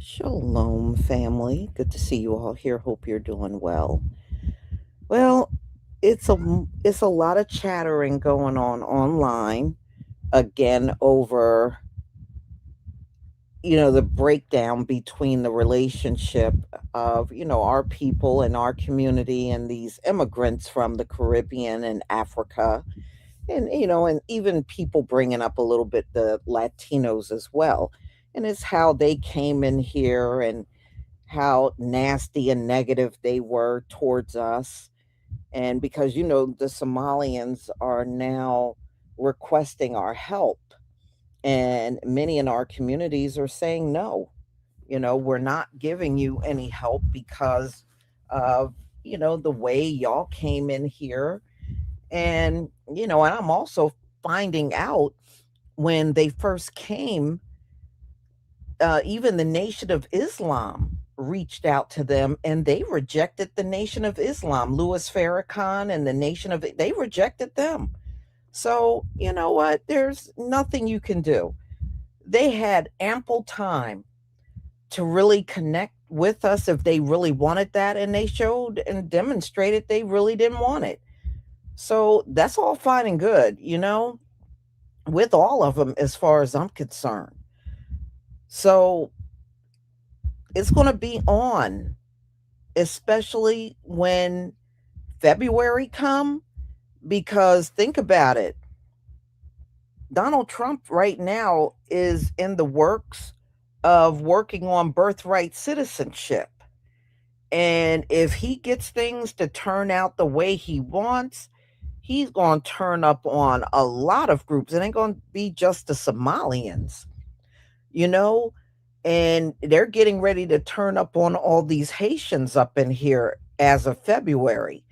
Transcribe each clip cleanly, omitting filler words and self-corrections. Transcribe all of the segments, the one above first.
Shalom, family. Good to see you all here. Hope you're doing well. Well, it's a lot of chattering going on online again over the breakdown between the relationship of our people and our community and these immigrants from the Caribbean and Africa, and and even people bringing up a little bit the Latinos as well, and it's how they came in here and how nasty and negative they were towards us. And because, the Somalians are now requesting our help, and many in our communities are saying, no, we're not giving you any help because of, the way y'all came in here. And I'm also finding out when they first came, even the Nation of Islam reached out to them and they rejected the Nation of Islam. Louis Farrakhan and the Nation of they rejected them. So, you know what? There's nothing you can do. They had ample time to really connect with us if they really wanted that, and they showed and demonstrated they really didn't want it. So, that's all fine and good, with all of them as far as I'm concerned. So, it's going to be on, especially when February come, because think about it. Donald Trump right now is in the works of working on birthright citizenship. And if he gets things to turn out the way he wants, he's going to turn up on a lot of groups. It ain't going to be just the Somalians, you know? And they're getting ready to turn up on all these Haitians up in here as of February.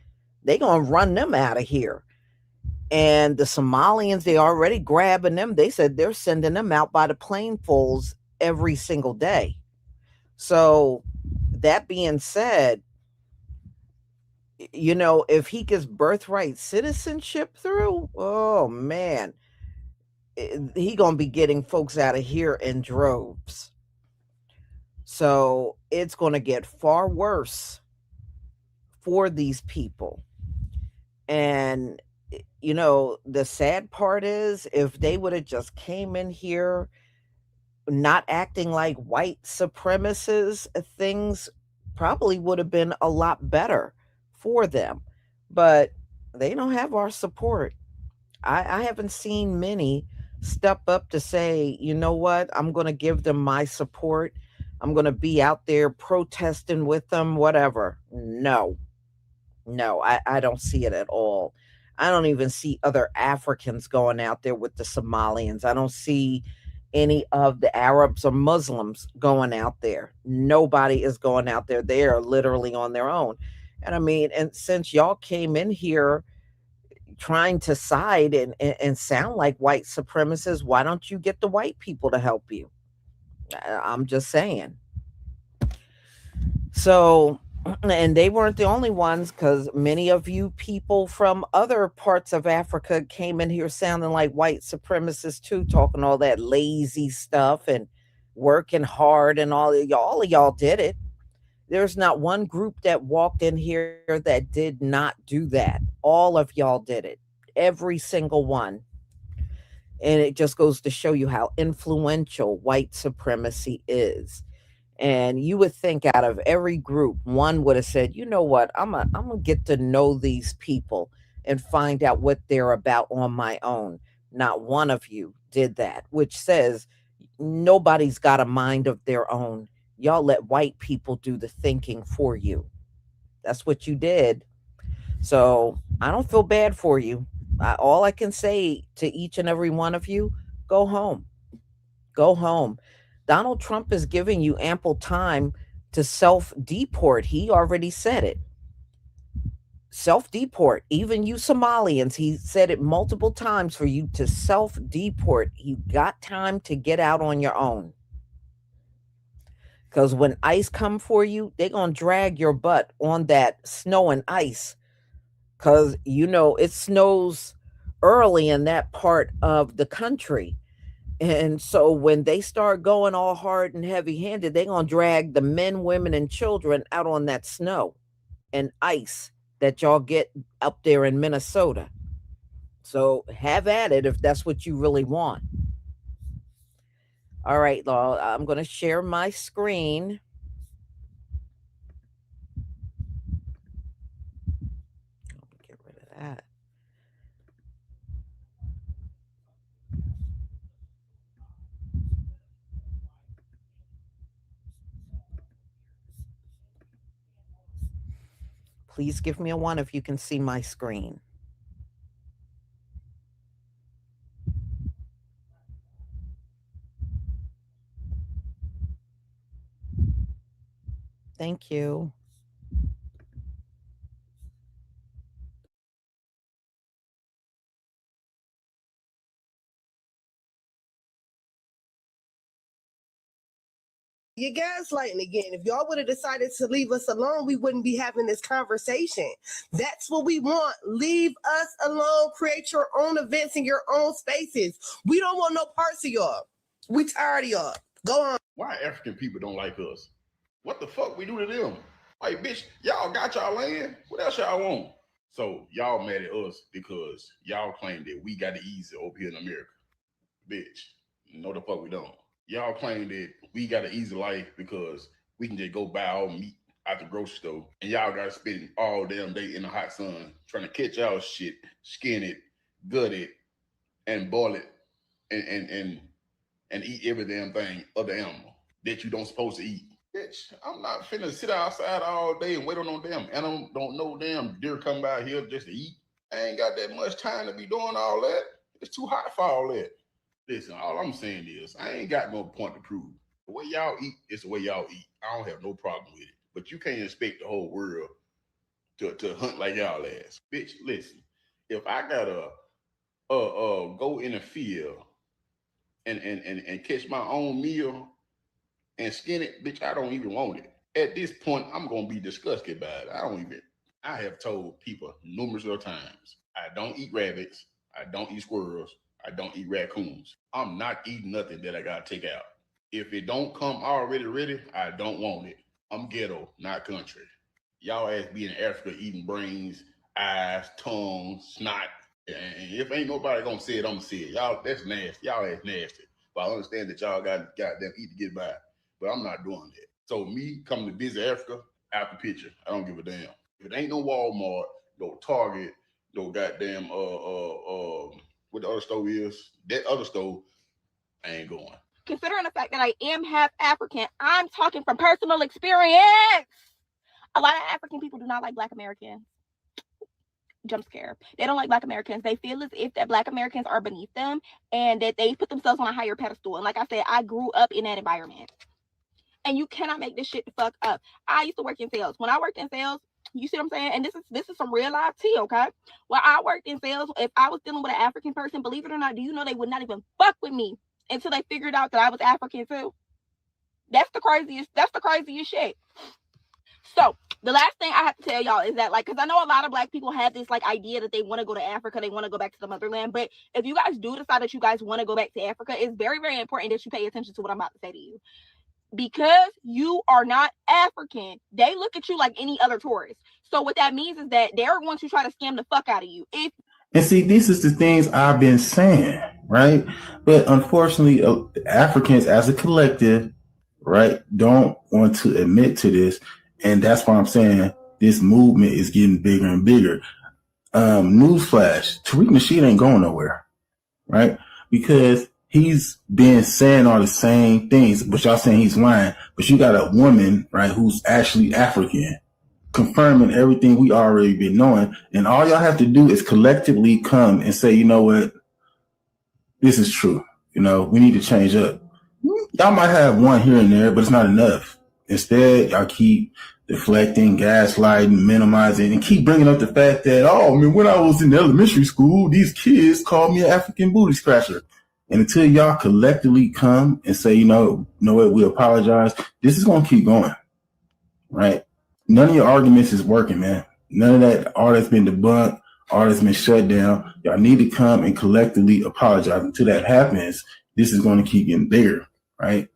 They're going to run them out of here. And the Somalians, they already grabbing them. They said they're sending them out by the planefuls every single day. So, that being said, if he gets birthright citizenship through, oh man, he gonna be getting folks out of here in droves. So it's gonna get far worse for these people. And the sad part is if they would have just came in here not acting like white supremacists, things probably would have been a lot better for them. But they don't have our support. I haven't seen many step up to say, you know what, I'm going to give them my support. I'm going to be out there protesting with them, whatever. No, no, I don't see it at all. I don't even see other Africans going out there with the Somalians. I don't see any of the Arabs or Muslims going out there. Nobody is going out there. They are literally on their own. And I mean, and since y'all came in here trying to side and sound like white supremacists, why don't you get the white people to help you? I'm just saying. So, and they weren't the only ones, because many of you people from other parts of Africa came in here sounding like white supremacists too, talking all that lazy stuff and working hard and all of y'all did it. There's not one group that walked in here that did not do that. All of y'all did it. Every single one. And it just goes to show you how influential white supremacy is. And you would think out of every group, one would have said, you know what, I'm gonna get to know these people and find out what they're about on my own. Not one of you did that, which says nobody's got a mind of their own. Y'all let white people do the thinking for you. That's what you did. So I don't feel bad for you. All I can say to each and every one of you, go home. Go home. Donald Trump is giving you ample time to self deport. He already said it. Self deport. Even you Somalians, he said it multiple times for you to self deport. You got time to get out on your own. Because when ICE come for you, they're going to drag your butt on that snow and ice. Because, it snows early in that part of the country. And so when they start going all hard and heavy handed, they're going to drag the men, women, and children out on that snow and ice that y'all get up there in Minnesota. So have at it if that's what you really want. All right, Law, I'm going to share my screen. Get rid of that. Please give me a one if you can see my screen. Thank you. You're gaslighting again. If y'all would have decided to leave us alone, we wouldn't be having this conversation. That's what we want. Leave us alone. Create your own events in your own spaces. We don't want no parts of y'all. We tired of y'all. Go on. Why African people don't like us? What the fuck we do to them? Like, bitch, y'all got y'all land. What else y'all want? So y'all mad at us because y'all claim that we got it easy over here in America. Bitch, no the fuck we don't. Y'all claim that we got an easy life because we can just go buy all meat at the grocery store, and y'all got to spend all damn day in the hot sun trying to catch y'all shit, skin it, gut it, and boil it, and eat every damn thing of the animal that you don't supposed to eat. Bitch, I'm not finna sit outside all day and wait on no damn animal. Don't know damn deer come by here just to eat. I ain't got that much time to be doing all that. It's too hot for all that. Listen, all I'm saying is I ain't got no point to prove. The way y'all eat is the way y'all eat. I don't have no problem with it. But you can't expect the whole world to hunt like y'all ass. Bitch, listen. If I gotta go in the field and catch my own meal and skin it, bitch, I don't even want it. At this point, I'm gonna be disgusted by it. I have told people numerous of times, I don't eat rabbits, I don't eat squirrels, I don't eat raccoons. I'm not eating nothing that I gotta take out. If it don't come already ready, I don't want it. I'm ghetto, not country. Y'all ass be in Africa eating brains, eyes, tongue, snot. And if ain't nobody gonna say it, I'm gonna say it. Y'all, that's nasty. Y'all ass nasty. But I understand that y'all got goddamn eat to get by. But I'm not doing that. So me coming to visit Africa, out the picture. I don't give a damn. If it ain't no Walmart, no Target, no goddamn what the other store is, that other store, I ain't going. Considering the fact that I am half African, I'm talking from personal experience. A lot of African people do not like Black Americans. Jump scare. They don't like Black Americans. They feel as if that Black Americans are beneath them and that they put themselves on a higher pedestal. And like I said, I grew up in that environment. And you cannot make this shit the fuck up. I used to work in sales. When I worked in sales, you see what I'm saying? And this is some real life tea, okay? When I worked in sales, if I was dealing with an African person, believe it or not, do you know they would not even fuck with me until they figured out that I was African too? That's the craziest shit. So the last thing I have to tell y'all is that, like, because I know a lot of Black people have this like idea that they want to go to Africa, they want to go back to the motherland. But if you guys do decide that you guys want to go back to Africa, it's very, very important that you pay attention to what I'm about to say to you. Because you are not African, they look at you like any other tourist. So what that means is that they're going to try to scam the fuck out of you. And see, this is the things I've been saying, right? But unfortunately, Africans as a collective, right, don't want to admit to this. And that's why I'm saying this movement is getting bigger and bigger. Newsflash, Tariq Nasheed ain't going nowhere, right? Because he's been saying all the same things, but y'all saying he's lying. But you got a woman, right, who's actually African, confirming everything we already been knowing. And all y'all have to do is collectively come and say, you know what, this is true. You know, we need to change up. Y'all might have one here and there, but it's not enough. Instead, y'all keep deflecting, gaslighting, minimizing, and keep bringing up the fact that, oh, I mean, when I was in elementary school, these kids called me an African booty scratcher. And until y'all collectively come and say, you know what, we apologize, this is going to keep going, right? None of your arguments is working, man. None of that, all that's been debunked, all that's been shut down. Y'all need to come and collectively apologize. Until that happens, this is going to keep getting bigger, right?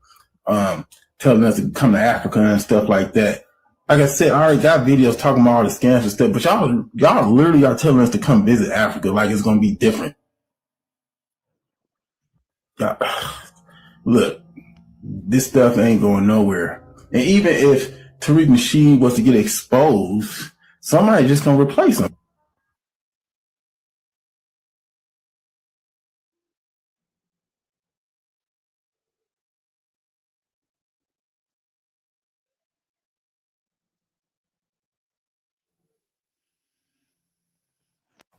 Um, Telling us to come to Africa and stuff like that. Like I said, I already got videos talking about all the scams and stuff, but y'all literally are telling us to come visit Africa like it's going to be different. Y'all, look, this stuff ain't going nowhere. And even if Tariq Nasheed was to get exposed, somebody just gonna replace him.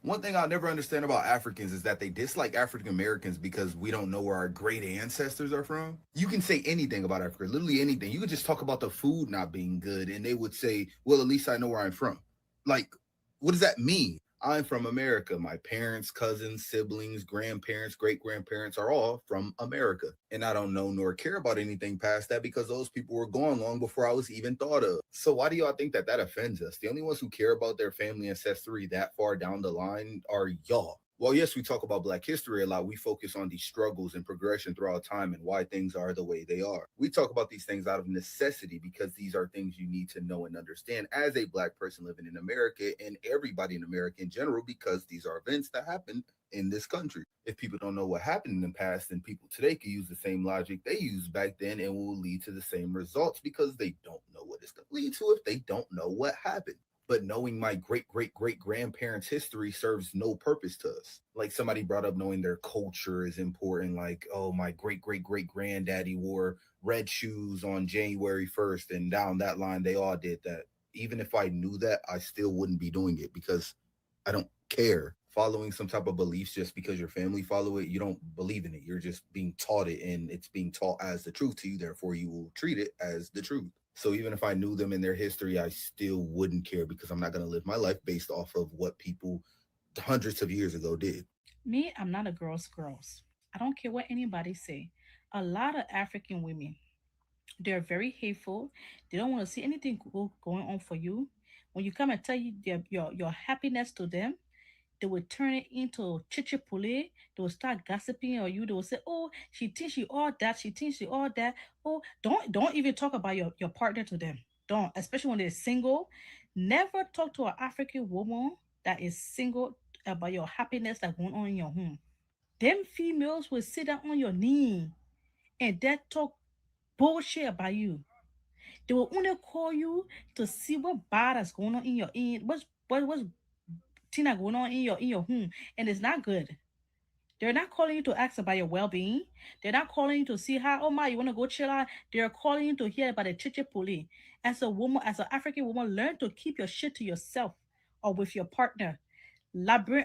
One thing I'll never understand about Africans is that they dislike African Americans because we don't know where our great ancestors are from. You can say anything about Africa, literally anything. You could just talk about the food not being good, and they would say, well, at least I know where I'm from. Like, what does that mean? I'm from America. My parents, cousins, siblings, grandparents, great grandparents are all from America. And I don't know nor care about anything past that because those people were gone long before I was even thought of. So why do y'all think that that offends us? The only ones who care about their family ancestry that far down the line are y'all. Well, yes, we talk about Black history a lot. We focus on these struggles and progression throughout time and why things are the way they are. We talk about these things out of necessity because these are things you need to know and understand as a Black person living in America and everybody in America in general, because these are events that happened in this country. If people don't know what happened in the past, then people today can use the same logic they used back then and will lead to the same results because they don't know what it's going to lead to if they don't know what happened. But knowing my great great great grandparents' history serves no purpose to us. Like somebody brought up, knowing their culture is important. Like, oh, my great great great granddaddy wore red shoes on January 1st, and down that line, they all did that. Even if I knew that, I still wouldn't be doing it because I don't care. Following some type of beliefs just because your family follow it, you don't believe in it. You're just being taught it, and it's being taught as the truth to you. Therefore, you will treat it as the truth. So even if I knew them in their history, I still wouldn't care because I'm not going to live my life based off of what people hundreds of years ago did. Me, I'm not a girl's. I don't care what anybody say. A lot of African women, they're very hateful. They don't want to see anything going on for you. When you come and tell you your happiness to them, they will turn it into chichi pule. They will start gossiping on you. They will say, "Oh, she thinks she all that. She thinks she all that." Oh, don't even talk about your partner to them. Don't, especially when they're single. Never talk to an African woman that is single about your happiness that's going on in your home. Them females will sit down on your knee and that talk bullshit about you. They will only call you to see what bad is going on in your what's thing that going on in your home, and it's not good. They're not calling you to ask about your well-being. They're not calling you to see how, oh my, you want to go chill out. They're calling you to hear about the chiche puli. As a woman, as an African woman, learn to keep your shit to yourself or with your partner.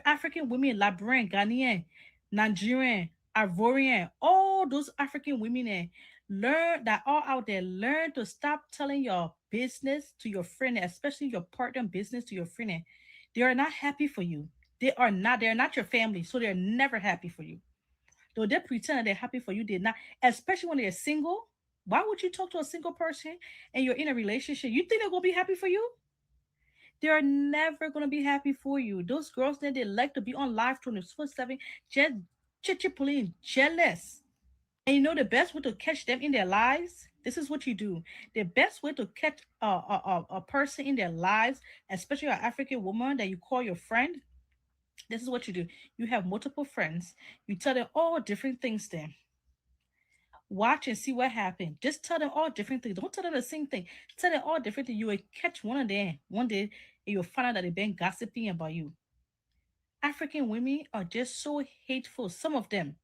African women, Liberian, Ghanaian, Nigerian, Ivorian, all those African women, learn that all out there, learn to stop telling your business to your friend, especially your partner business to your friend. They are not happy for you. They're not your family, so they're never happy for you. Though they pretend that they're happy for you, they're not, especially when they're single. Why would you talk to a single person and you're in a relationship? You think they're gonna be happy for you? They're never gonna be happy for you. Those girls that they like to be on live 24/7, just chitty jealous. And you know the best way to catch them in their lives? This is what you do. The best way to catch a person in their lives, especially an African woman that you call your friend, this is what you do. You have multiple friends. You tell them all different things then. Watch and see what happens. Just tell them all different things. Don't tell them the same thing. Tell them all different things. You will catch one of them one day and you'll find out that they've been gossiping about you. African women are just so hateful. Some of them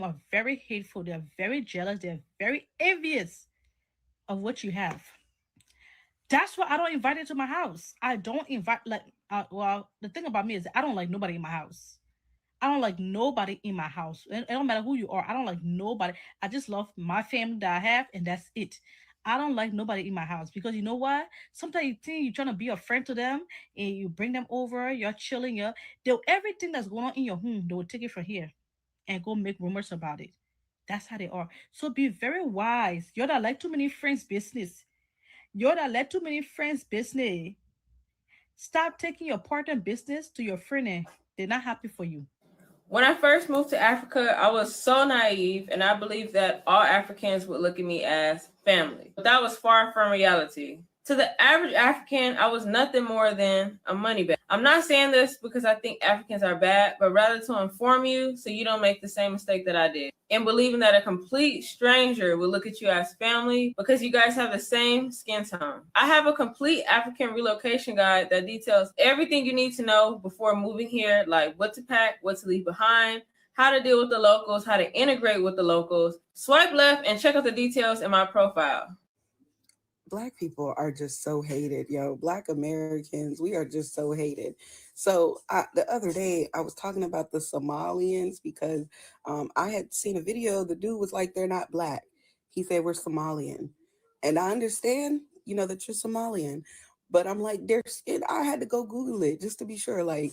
are very hateful. They're very jealous. They're very envious of what you have. That's why I don't invite it to my house. I don't invite well, the thing about me is I don't like nobody in my house. I don't like nobody in my house. It don't matter who you are. I don't like nobody. I just love my family that I have, and that's it. I don't like nobody in my house because you know what? Sometimes you think you're trying to be a friend to them, and you bring them over. You're chilling. They'll everything that's going on in your home. They will take it from here and go make rumors about it. That's how they are. So be very wise. You're not like too many friends' business. You're not let too many friends' business. Stop taking your partner business to your friend. They're not happy for you. When I first moved to Africa, I was so naive and I believed that all Africans would look at me as family. But that was far from reality. To the average African, I was nothing more than a money bag. I'm not saying this because I think Africans are bad, but rather to inform you so you don't make the same mistake that I did. And believing that a complete stranger will look at you as family because you guys have the same skin tone. I have a complete African relocation guide that details everything you need to know before moving here, like what to pack, what to leave behind, how to deal with the locals, how to integrate with the locals. Swipe left and check out the details in my profile. Black people are just so hated, yo. Black Americans, we are just so hated. So the other day, I was talking about the Somalians because I had seen a video. The dude was like, "They're not black." He said, "We're Somalian," and I understand, that you're Somalian, but I'm like, their skin. I had to go Google it just to be sure. Like,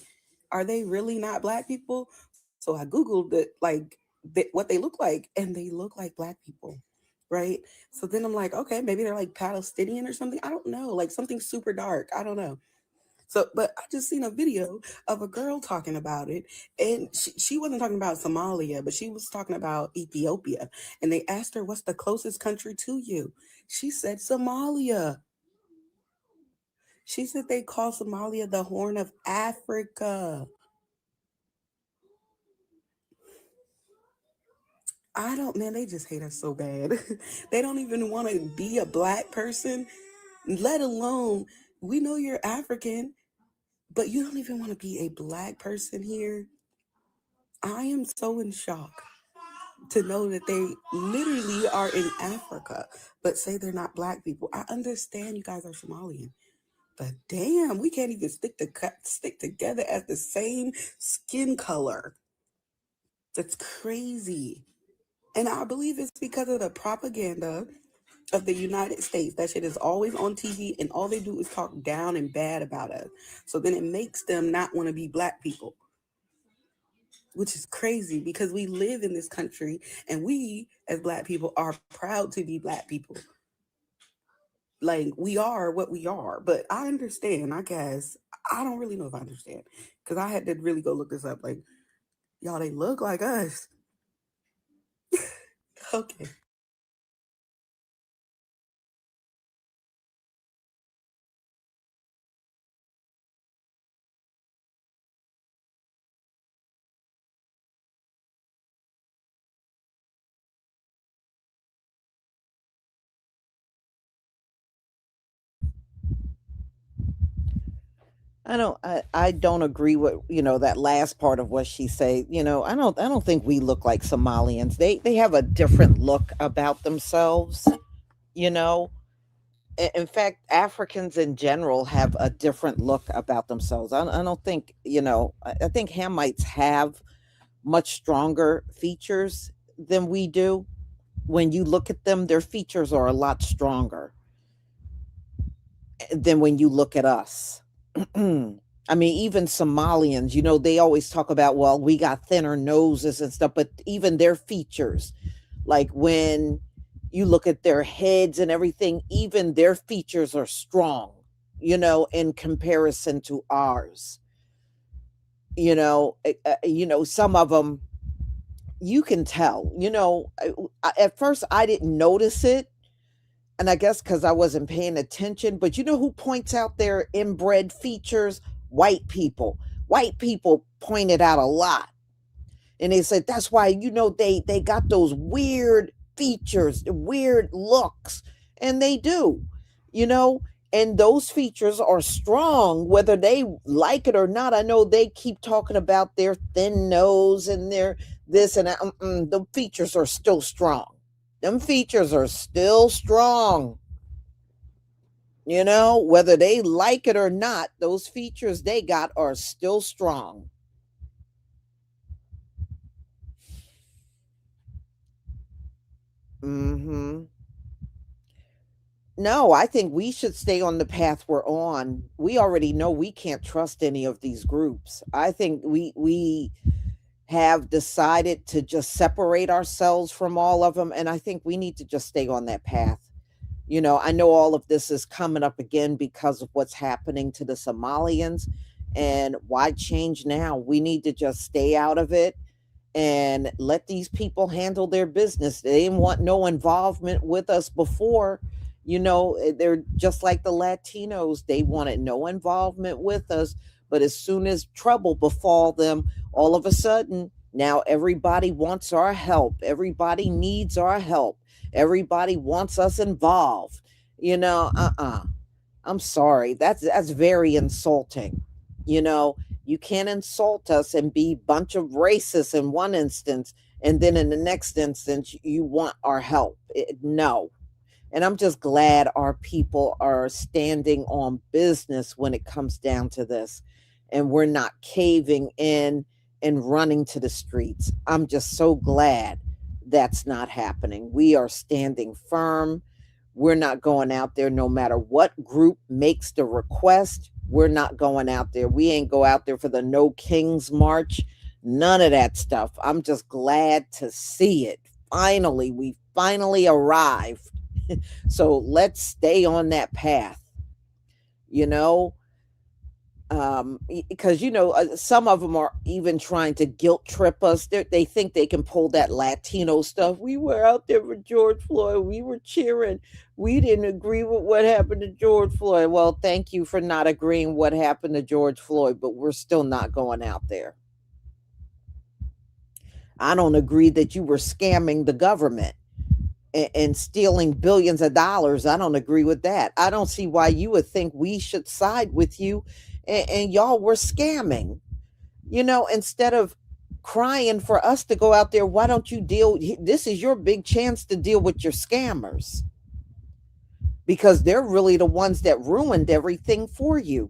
are they really not black people? So I Googled it, like what they look like, and they look like black people, right? So then I'm like, okay, maybe they're like Palestinian or something. I don't know, like something super dark. I don't know. So, but I just seen a video of a girl talking about it, and she wasn't talking about Somalia, but she was talking about Ethiopia. And they asked her, "What's the closest country to you?" She said, "Somalia." She said they call Somalia the Horn of Africa. I don't, man, they just hate us so bad. They don't even want to be a black person, let alone, we know you're African, but you don't even want to be a black person here. I am so in shock to know that they literally are in Africa, but say they're not black people. I understand you guys are Somalian, but damn, we can't even stick together as the same skin color. That's crazy. And I believe it's because of the propaganda of the United States. That shit is always on TV, and all they do is talk down and bad about us. So then it makes them not want to be black people, which is crazy because we live in this country and we, as black people, are proud to be black people. Like, we are what we are. But I understand, I guess. I don't really know if I understand because I had to really go look this up. Like, y'all, they look like us. Okay. I don't agree with, that last part of what she said. I don't think we look like Somalians. They have a different look about themselves, you know. In fact, Africans in general have a different look about themselves. I don't think, I think Hamites have much stronger features than we do. When you look at them, their features are a lot stronger than when you look at us. I mean, even Somalians, they always talk about, well, we got thinner noses and stuff, but even their features, like when you look at their heads and everything, even their features are strong, in comparison to ours. Some of them you can tell, at first I didn't notice it, and I guess because I wasn't paying attention. But you know who points out their inbred features? White people. White people point it out a lot, and they said that's why they got those weird features, the weird looks, and they do, you know. And those features are strong, whether they like it or not. I know they keep talking about their thin nose and their this and that. The features are still strong. Them features are still strong. Whether they like it or not, those features they got are still strong. Hmm. No, I think we should stay on the path we're on. We already know we can't trust any of these groups. I think we have decided to just separate ourselves from all of them, and I think we need to just stay on that path. I know all of this is coming up again because of what's happening to the Somalians. And why change now? We need to just stay out of it. and let these people handle their business. They didn't want no involvement with us before. They're just like the Latinos. They wanted no involvement with us. But as soon as trouble befall them, all of a sudden, now everybody wants our help. Everybody needs our help. Everybody wants us involved. I'm sorry. That's very insulting. You know, you can't insult us and be a bunch of racists in one instance, and then in the next instance you want our help. No. And I'm just glad our people are standing on business when it comes down to this. And we're not caving in and running to the streets. I'm just so glad that's not happening. We are standing firm. We're not going out there no matter what group makes the request. We're not going out there. We ain't go out there for the No Kings March. None of that stuff. I'm just glad to see it. Finally, we finally arrived. So let's stay on that path, you know, because some of them are even trying to guilt trip us. They think they can pull that Latino stuff. We were out there for George Floyd. We were cheering. We didn't agree with what happened to George Floyd. Well, thank you for not agreeing what happened to George Floyd, but we're still not going out there. I don't agree that you were scamming the government and stealing billions of dollars. I don't agree with that. I don't see why you would think we should side with you, and y'all were scamming. Instead of crying for us to go out there, why don't you deal? This is your big chance to deal with your scammers, because they're really the ones that ruined everything for you.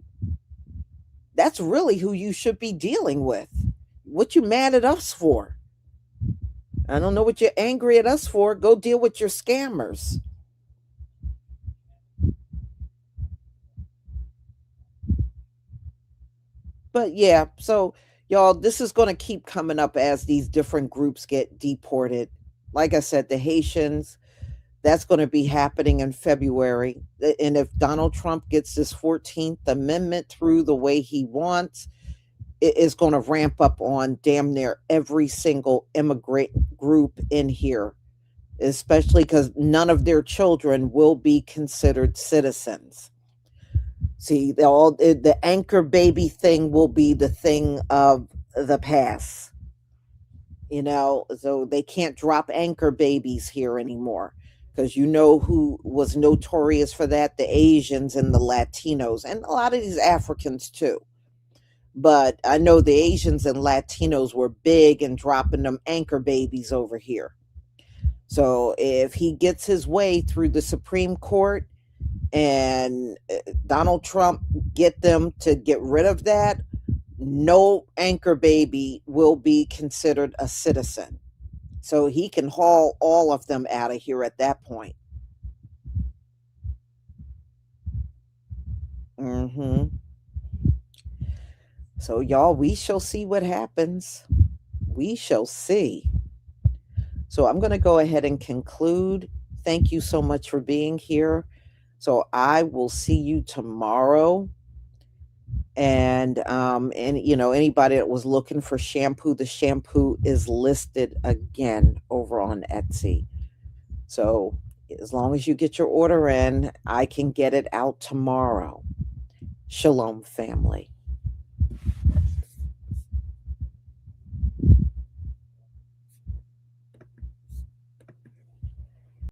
That's really who you should be dealing with. What you mad at us for? I don't know what you're angry at us for. Go deal with your scammers. But yeah, so y'all, this is going to keep coming up as these different groups get deported. Like I said, the Haitians, that's going to be happening in February. And if Donald Trump gets this 14th Amendment through the way he wants, it is going to ramp up on damn near every single immigrant group in here, especially because none of their children will be considered citizens. See, the anchor baby thing will be the thing of the past, so they can't drop anchor babies here anymore, because who was notorious for that? The Asians and the Latinos, and a lot of these Africans too. But I know the Asians and Latinos were big in dropping them anchor babies over here. So if he gets his way through the Supreme Court and Donald Trump get them to get rid of that, no anchor baby will be considered a citizen. So he can haul all of them out of here at that point. Mm-hmm. So, y'all, we shall see what happens. We shall see. So, I'm going to go ahead and conclude. Thank you so much for being here. So, I will see you tomorrow. And anybody that was looking for shampoo, the shampoo is listed again over on Etsy. So, as long as you get your order in, I can get it out tomorrow. Shalom, family.